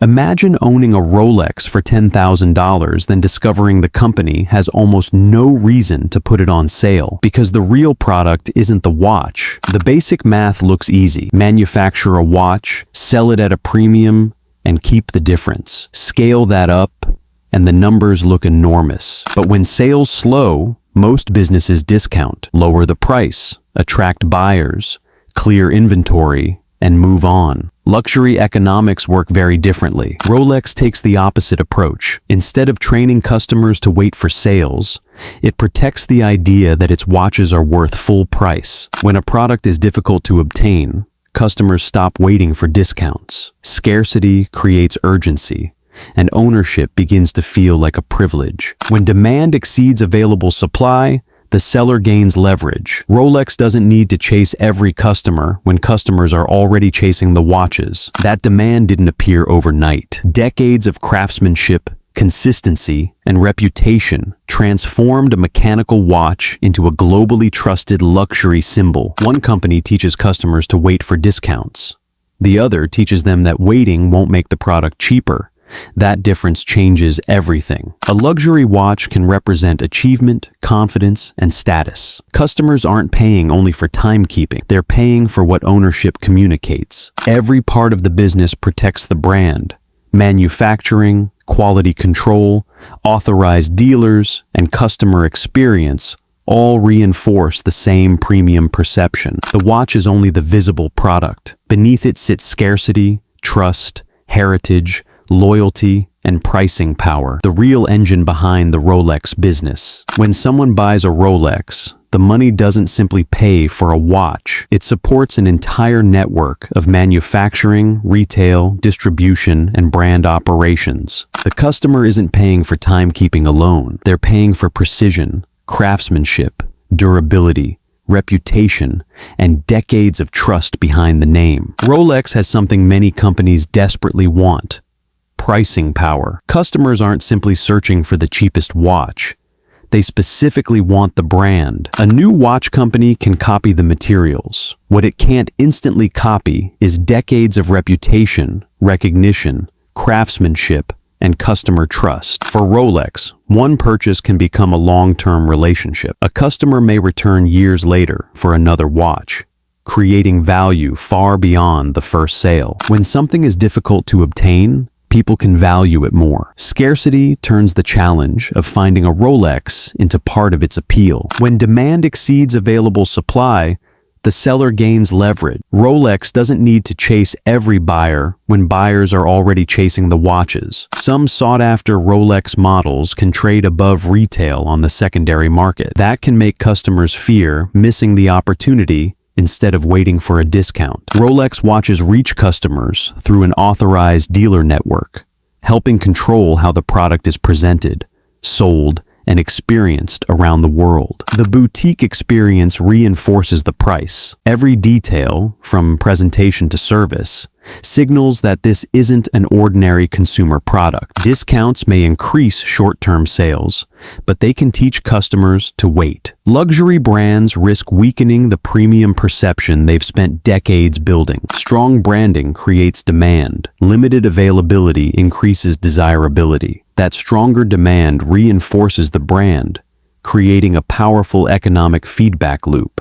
Imagine owning a Rolex for $10,000, then discovering the company has almost no reason to put it on sale because the real product isn't the watch. The basic math looks easy. Manufacture a watch, sell it at a premium, and keep the difference. Scale that up, and the numbers look enormous. But when sales slow, most businesses discount, lower the price, attract buyers, clear inventory, and move on. Luxury economics work very differently. Rolex takes the opposite approach. Instead of training customers to wait for sales, it protects the idea that its watches are worth full price. When a product is difficult to obtain, customers stop waiting for discounts. Scarcity creates urgency, and ownership begins to feel like a privilege. When demand exceeds available supply, the seller gains leverage. Rolex doesn't need to chase every customer when customers are already chasing the watches. That demand didn't appear overnight. Decades of craftsmanship, consistency, and reputation transformed a mechanical watch into a globally trusted luxury symbol. One company teaches customers to wait for discounts. The other teaches them that waiting won't make the product cheaper. That difference changes everything. A luxury watch can represent achievement, confidence, and status. Customers aren't paying only for timekeeping. They're paying for what ownership communicates. Every part of the business protects the brand. Manufacturing, quality control, authorized dealers, and customer experience all reinforce the same premium perception. The watch is only the visible product. Beneath it sits scarcity, trust, heritage, loyalty, and pricing power, the real engine behind the Rolex business. When someone buys a Rolex, the money doesn't simply pay for a watch. It supports an entire network of manufacturing, retail, distribution, and brand operations. The customer isn't paying for timekeeping alone. They're paying for precision, craftsmanship, durability, reputation, and decades of trust behind the name. Rolex has something many companies desperately want: pricing power. Customers aren't simply searching for the cheapest watch. They specifically want the brand. A new watch company can copy the materials. What it can't instantly copy is decades of reputation, recognition, craftsmanship, and customer trust. For Rolex, one purchase can become a long-term relationship. A customer may return years later for another watch, creating value far beyond the first sale. When something is difficult to obtain, people can value it more. Scarcity turns the challenge of finding a Rolex into part of its appeal. When demand exceeds available supply, the seller gains leverage. Rolex doesn't need to chase every buyer when buyers are already chasing the watches. Some sought-after Rolex models can trade above retail on the secondary market. That can make customers fear missing the opportunity instead of waiting for a discount. Rolex watches reach customers through an authorized dealer network, helping control how the product is presented, sold, and experienced around the world. The boutique experience reinforces the price. Every detail, from presentation to service, signals that this isn't an ordinary consumer product. Discounts may increase short-term sales, but they can teach customers to wait. Luxury brands risk weakening the premium perception they've spent decades building. Strong branding creates demand. Limited availability increases desirability. That stronger demand reinforces the brand, creating a powerful economic feedback loop.